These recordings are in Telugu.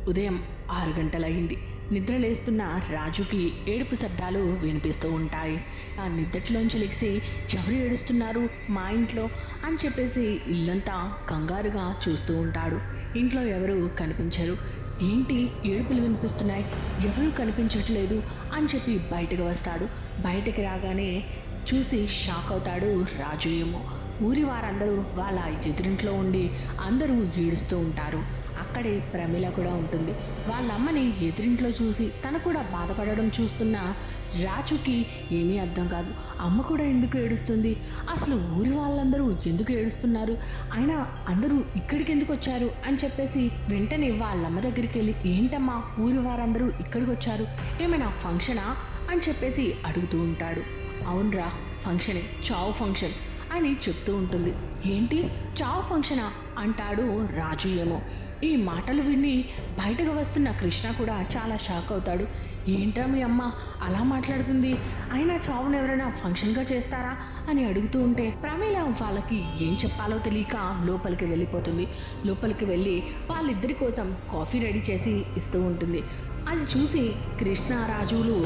ఉదయం 6 గంటలయింది. నిద్రలేస్తున్న రాజుకి ఏడుపు శబ్దాలు వినిపిస్తూ ఉంటాయి. ఆ నిద్దట్లోంచి లెగిసి ఎవరు ఏడుస్తున్నారు మా ఇంట్లో అని చెప్పేసి ఇల్లంతా కంగారుగా చూస్తూ ఉంటాడు. ఇంట్లో ఎవరు కనిపించరు. ఏంటి ఏడుపులు వినిపిస్తున్నాయి, ఎవరూ కనిపించట్లేదు అని చెప్పి బయటకు వస్తాడు. బయటకు రాగానే చూసి షాక్ అవుతాడు రాజు. ఏమో ఊరి వారందరూ వాళ్ళ ఎదురింట్లో ఉండి అందరూ ఏడుస్తూ ఉంటారు. అక్కడే ప్రమీల కూడా ఉంటుంది. వాళ్ళ అమ్మని ఎదురింట్లో చూసి తను కూడా బాధపడడం చూస్తున్న రాజుకి ఏమీ అర్థం కాదు. అమ్మ కూడా ఎందుకు ఏడుస్తుంది, అసలు ఊరి వాళ్ళందరూ ఎందుకు ఏడుస్తున్నారు, అయినా అందరూ ఇక్కడికి ఎందుకు వచ్చారు అని చెప్పేసి వెంటనే వాళ్ళమ్మ దగ్గరికి వెళ్ళి ఏంటమ్మా ఊరి వారందరూ ఇక్కడికి వచ్చారు, ఏమైనా ఫంక్షనా అని చెప్పేసి అడుగుతూ ఉంటాడు. అవునరా ఫంక్షనే, చావు ఫంక్షన్ అని చెప్తూ ఉంటుంది. ఏంటి చావు ఫంక్షనా అంటాడు రాజు. ఏమో ఈ మాటలు విని బయటకు వస్తున్న కృష్ణ కూడా చాలా షాక్ అవుతాడు. ఏంట్రా మీ అమ్మ అలా మాట్లాడుతుంది, అయినా చావును ఎవరైనా ఫంక్షన్గా చేస్తారా అని అడుగుతూ ఉంటే ప్రమీల వాళ్ళకి ఏం చెప్పాలో తెలియక లోపలికి వెళ్ళిపోతుంది. లోపలికి వెళ్ళి వాళ్ళిద్దరి కోసం కాఫీ రెడీ చేసి ఇస్తూ ఉంటుంది. అది చూసి కృష్ణ రాజులు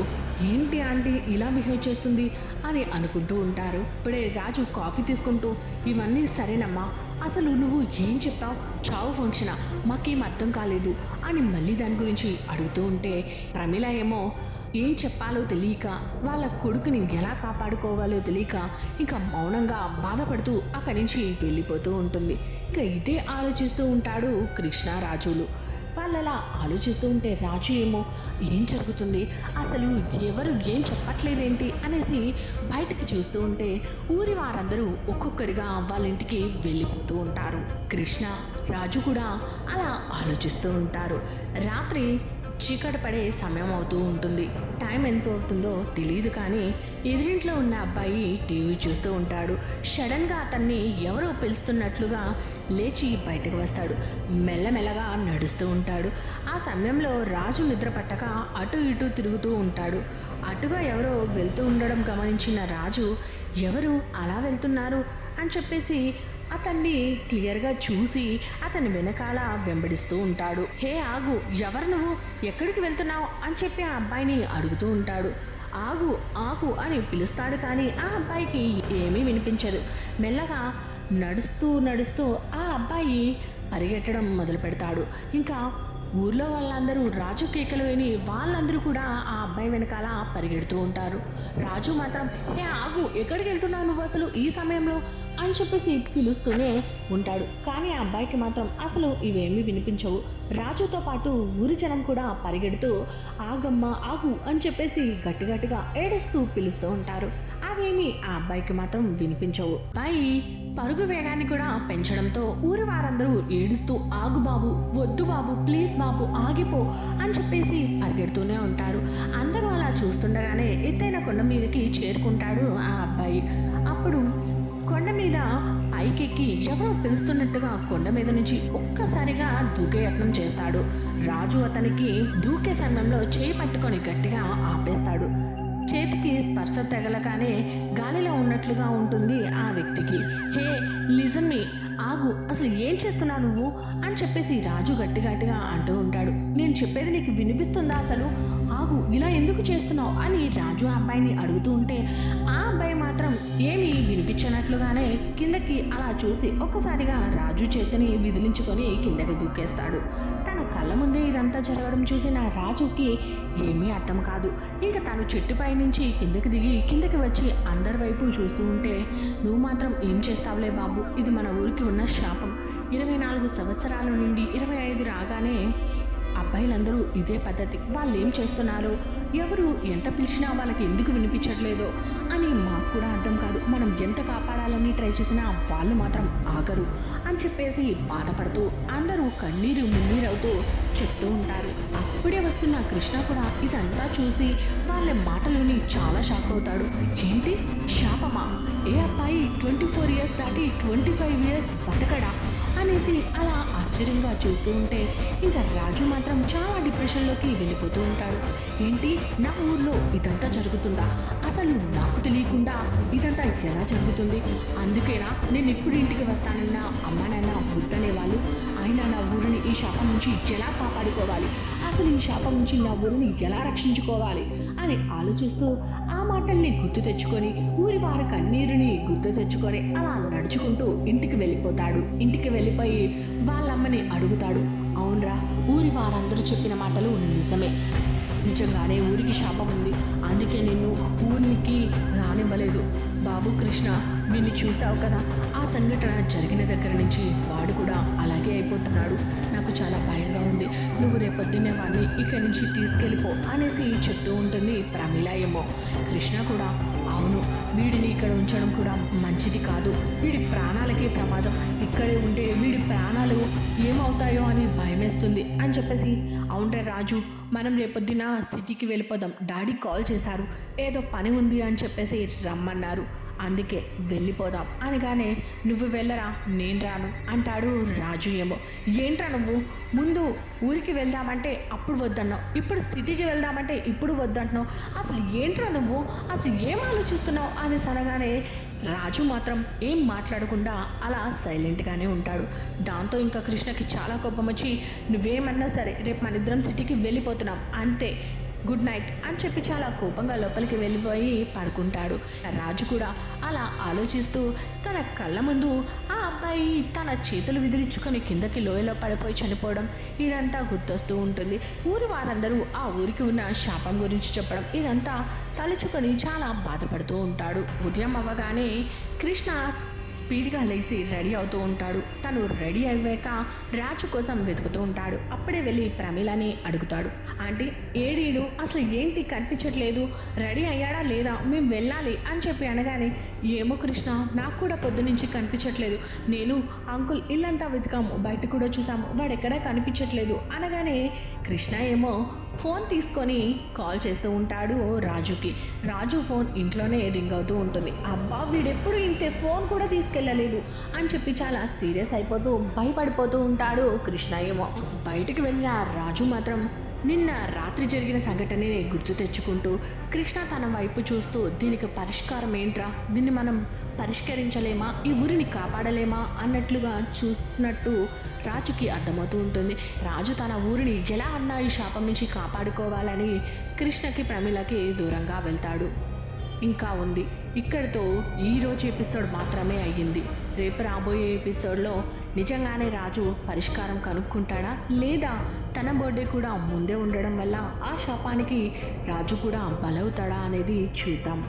ఏంటి ఆంటీ ఇలా బిహేవ్ చేస్తుంది అని అనుకుంటూ ఉంటారు. ఇప్పుడే రాజు కాఫీ తీసుకుంటూ ఇవన్నీ సరేనమ్మా, అసలు నువ్వు ఏం చెప్పావు, చావు ఫంక్షనా, మాకేం అర్థం కాలేదు అని మళ్ళీ దాని గురించి అడుగుతూ ఉంటే ప్రమీల ఏమో ఏం చెప్పాలో తెలియక వాళ్ళ కొడుకుని ఎలా కాపాడుకోవాలో తెలియక ఇంకా మౌనంగా బాధపడుతూ అక్కడి నుంచి వెళ్ళిపోతూ ఉంటుంది. ఇంకా ఇదే ఆలోచిస్తూ ఉంటాడు కృష్ణరాజులు. వాళ్ళలా ఆలోచిస్తూ ఉంటే రాజు ఏమో ఏం జరుగుతుంది, అసలు ఎవరు ఏం చెప్పట్లేదేంటి అనేసి బయటకు చూస్తూ ఉంటే ఊరి వారందరూ ఒక్కొక్కరిగా వాళ్ళ ఇంటికి వెళ్ళిపోతూ ఉంటారు. కృష్ణ రాజు కూడా అలా ఆలోచిస్తూ ఉంటారు. రాత్రి చీకటి పడే సమయం అవుతూ ఉంటుంది. టైం ఎంత అవుతుందో తెలియదు కానీ ఎదురింట్లో ఉన్న అబ్బాయి టీవీ చూస్తూ ఉంటాడు. సడన్గా అతన్ని ఎవరో పిలుస్తున్నట్లుగా లేచి బయటకు వస్తాడు. మెల్లమెల్లగా నడుస్తూ ఉంటాడు. ఆ సమయంలో రాజు నిద్ర పట్టక అటు ఇటు తిరుగుతూ ఉంటాడు. అటుగా ఎవరో వెళ్తూ ఉండడం గమనించిన రాజు ఎవరు అలా వెళ్తున్నారు అని చెప్పేసి అతన్ని క్లియర్గా చూసి అతని వెనకాల వెంబడిస్తూ ఉంటాడు. హే ఆగు, ఎవరు నువ్వు, ఎక్కడికి వెళ్తున్నావు అని చెప్పి ఆ అబ్బాయిని అడుగుతూ ఉంటాడు. ఆగు ఆగు అని పిలుస్తాడు కానీ ఆ అబ్బాయికి ఏమీ వినిపించదు. మెల్లగా నడుస్తూ నడుస్తూ ఆ అబ్బాయి పరిగెట్టడం మొదలు పెడతాడు. ఇంకా ఊర్లో వాళ్ళందరూ రాజు కేకలు విని వాళ్ళందరూ కూడా ఆ అబ్బాయి వెనకాల పరిగెడుతూ ఉంటారు. రాజు మాత్రం ఏ ఆగు, ఎక్కడికి వెళ్తున్నావు నువ్వు అసలు ఈ సమయంలో అని చెప్పేసి పిలుస్తూనే ఉంటాడు. కానీ ఆ అబ్బాయికి మాత్రం అసలు ఇవేమీ వినిపించవు. రాజుతో పాటు ఊరి జనం కూడా పరిగెడుతూ ఆగమ్మ ఆగు అని చెప్పేసి గట్టి గట్టిగా ఏడుస్తూ పిలుస్తూ ఉంటారు. అవేమీ ఆ అబ్బాయికి మాత్రం వినిపించవు. అబ్బాయి పరుగు వేగాన్ని కూడా పెంచడంతో ఊరి వారందరూ ఏడుస్తూ ఆగు బాబు, వద్దు బాబు, ప్లీజ్ బాబు ఆగిపో అని చెప్పేసి పరిగెడుతూనే ఉంటారు. అందరూ అలా చూస్తుండగానే ఎత్తైన కొండ మీదకి చేరుకుంటాడు ఆ అబ్బాయి. అప్పుడు కొండ మీద పైకెక్కి ఎవరో పిలుస్తున్నట్టుగా కొండ మీద నుంచి ఒక్కసారిగా దూకే యత్నం చేస్తాడు. రాజు అతనికి దూకే సమయంలో చేయి పట్టుకొని గట్టిగా ఆపేస్తాడు. చేతికి స్పర్శ తగలగానే గాలిలో ఉన్నట్లుగా ఉంటుంది ఆ వ్యక్తికి. హే లిజన్ మీ, ఆగు, అసలు ఏం చేస్తున్నావు నువ్వు అని చెప్పేసి రాజు గట్టి గట్టిగా అంటూ ఉంటాడు. నేను చెప్పేది నీకు వినిపిస్తుందా అసలు, ఆగు, ఇలా ఎందుకు చేస్తున్నావు అని రాజు ఆ అబ్బాయిని అడుగుతూ ఉంటే ఆ అబ్బాయి మాత్రం ఏమీ వినిపించినట్లుగానే కిందకి అలా చూసి ఒక్కసారిగా రాజు చేతిని విదిలించుకొని కిందకి దూకేస్తాడు. తన కళ్ళ ముందే ఇదంతా జరగడం చూసిన రాజుకి ఏమీ అర్థం కాదు. ఇంకా తను చెట్టుపై నుంచి కిందకి దిగి కిందకి వచ్చి అందరి వైపు చూస్తూ ఉంటే నువ్వు మాత్రం ఏం చేస్తావులే బాబు, ఇది మన ఊరికి ఉన్న శాపం. 24 సంవత్సరాల నుండి 25 రాగానే అబ్బాయిలందరూ ఇదే పద్ధతి, వాళ్ళు ఏం చేస్తున్నారు, ఎవరు ఎంత పిలిచినా వాళ్ళకి ఎందుకు వినిపించట్లేదో అని మాకు కూడా అర్థం కాదు. మనం ఎంత కాపాడాలని ట్రై చేసినా వాళ్ళు మాత్రం ఆగరు అని చెప్పేసి బాధపడుతూ అందరూ కన్నీరు మున్నీరవుతూ చెప్తూ ఉంటారు. అప్పుడే వస్తున్న కృష్ణ కూడా ఇదంతా చూసి వాళ్ళ మాటలు విని చాలా షాక్ అవుతాడు. ఏంటి శాపమా, ఏ అబ్బాయి 24 ఇయర్స్ దాటి 25 ఇయర్స్ బతకడా అనేసి అలా ఆశ్చర్యంగా చూస్తూ ఉంటే ఇంకా రాజు మాత్రం చాలా డిప్రెషన్లోకి వెళ్ళిపోతూ ఉంటాడు. ఏంటి నా ఊర్లో ఇదంతా జరుగుతుందా, అసలు నాకు తెలియకుండా ఇదంతా ఎలా జరుగుతుంది, అందుకేనా నేను ఇప్పుడు ఇంటికి వస్తానన్నా అమ్మ నాన్న వద్దనే వాళ్ళు, అయినా నా ఊరిని ఈ శాపం నుంచి ఎలా కాపాడుకోవాలి, అసలు ఈ శాపం నుంచి నా ఊరిని ఎలా రక్షించుకోవాలి అని ఆలోచిస్తూ ఆ మాటల్ని గుర్తు తెచ్చుకొని ఊరి వారి కన్నీరుని గుర్తు తెచ్చుకొని అలా నడుచుకుంటూ ఇంటికి వెళ్ళిపోతాడు. ఇంటికి వెళ్ళిపోయి వాళ్ళమ్మని అడుగుతాడు. అవునరా, ఊరి వారందరూ చెప్పిన మాటలు నిజమే, నిజంగానే ఊరికి శాపం ఉంది, అందుకే నిన్ను ఊరికి రానివ్వలేదు. బాబు కృష్ణ, వీడిని చూసావు కదా, ఆ సంఘటన జరిగిన దగ్గర నుంచి వాడు కూడా అలాగే అయిపోతున్నాడు. నాకు చాలా భయంగా ఉంది. నువ్వు రేపొద్దున్నే వాడిని ఇక్కడి నుంచి తీసుకెళ్ళిపో అనేసి చెప్తూ ఉంటుంది ప్రమీల. ఏమో కృష్ణ కూడా, అవును, వీడిని ఇక్కడ ఉంచడం కూడా మంచిది కాదు, వీడి ప్రాణాలకే ప్రమాదం, ఇక్కడే ఉంటే వీడి ప్రాణాలు ఏమవుతాయో అని భయమేస్తుంది అని చెప్పేసి, అవునరా రాజు, మనం రేపొద్దున సిటీకి వెళ్ళిపోదాం, డాడీ కాల్ చేశారు, ఏదో పని ఉంది అని చెప్పేసి రమ్మన్నారు, అందుకే వెళ్ళిపోదాం అనగానే, నువ్వు వెళ్ళరా, నేను రాను అంటాడు రాజు. ఏమో ఏంట్రా నువ్వు, ముందు ఊరికి వెళ్దామంటే అప్పుడు వద్దన్నావు, ఇప్పుడు సిటీకి వెళ్దామంటే ఇప్పుడు వద్దంటున్నావు, అసలు ఏంట్రా నువ్వు, అసలు ఏం ఆలోచిస్తున్నావు అని అనగానే రాజు మాత్రం ఏం మాట్లాడకుండా అలా సైలెంట్గానే ఉంటాడు. దాంతో ఇంకా కృష్ణకి చాలా కోపం వచ్చి, నువ్వేమన్నా సరే రేపు మన ఇద్దరం సిటీకి వెళ్ళిపోతున్నాం అంతే, గుడ్ నైట్ అని చెప్పి చాలా కోపంగా లోపలికి వెళ్ళిపోయి పడుకుంటాడు. రాజు కూడా అలా ఆలోచిస్తూ తన కళ్ళ ముందు ఆ అబ్బాయి తన చేతులు విదిలించుకొని కిందకి లోయలో పడిపోయి చనిపోవడం ఇదంతా గుర్తొస్తూ ఉంటుంది. ఊరి వారందరూ ఆ ఊరికి ఉన్న శాపం గురించి చెప్పడం ఇదంతా తలుచుకొని చాలా బాధపడుతూ ఉంటాడు. ఉదయం అవ్వగానే కృష్ణ స్పీడ్గా లేచి రెడీ అవుతూ ఉంటాడు. తను రెడీ అయ్యాక రాజు కోసం వెతుకుతూ ఉంటాడు. అప్పుడే వెళ్ళి ప్రమీలని అడుగుతాడు. ఆంటీ, ఏడీడు, అసలు ఏంటి కనిపించట్లేదు, రెడీ అయ్యాడా లేదా, మేము వెళ్ళాలి అని చెప్పి అనగానే, ఏమో కృష్ణ, నాకు కూడా పొద్దునుంచి కనిపించట్లేదు, నేను అంకుల్ ఇల్లంతా వెతికాము, బయట కూడా చూసాము, వాడు ఎక్కడా కనిపించట్లేదు అనగానే కృష్ణ ఏమో ఫోన్ తీసుకొని కాల్ చేస్తూ ఉంటాడు రాజుకి. రాజు ఫోన్ ఇంట్లోనే రింగ్ అవుతూ ఉంటుంది. అబ్బా, వీడెప్పుడు ఇంతే, ఫోన్ కూడా తీసుకెళ్ళలేదు అని చెప్పి చాలా సీరియస్ అయిపోతూ భయపడిపోతూ ఉంటాడు కృష్ణ. ఏమో బయటికి వెళ్ళిన రాజు మాత్రం నిన్న రాత్రి జరిగిన సంఘటనని గుర్తు తెచ్చుకుంటూ కృష్ణ తన వైపు చూస్తూ, దీనికి పరిష్కారం ఏంట్రా, దీన్ని మనం పరిష్కరించలేమా, ఈ ఊరిని కాపాడలేమా అన్నట్లుగా చూస్తున్నట్టు రాజుకి అర్థమవుతూ ఉంటుంది. రాజు తన ఊరిని ఎలా అన్నా ఈ శాపం నుంచి కాపాడుకోవాలని కృష్ణకి ప్రమీలకి దూరంగా వెళ్తాడు. ఇంకా ఉంది, ఇక్కడితో ఈరోజు ఎపిసోడ్ మాత్రమే అయ్యింది. రేపు రాబోయే ఎపిసోడ్లో నిజంగానే రాజు పరిష్కారం కనుక్కుంటాడా, లేదా తన బర్త్డే కూడా ముందే ఉండడం వల్ల ఆ శాపానికి రాజు కూడా బలవుతాడా అనేది చూద్దాం.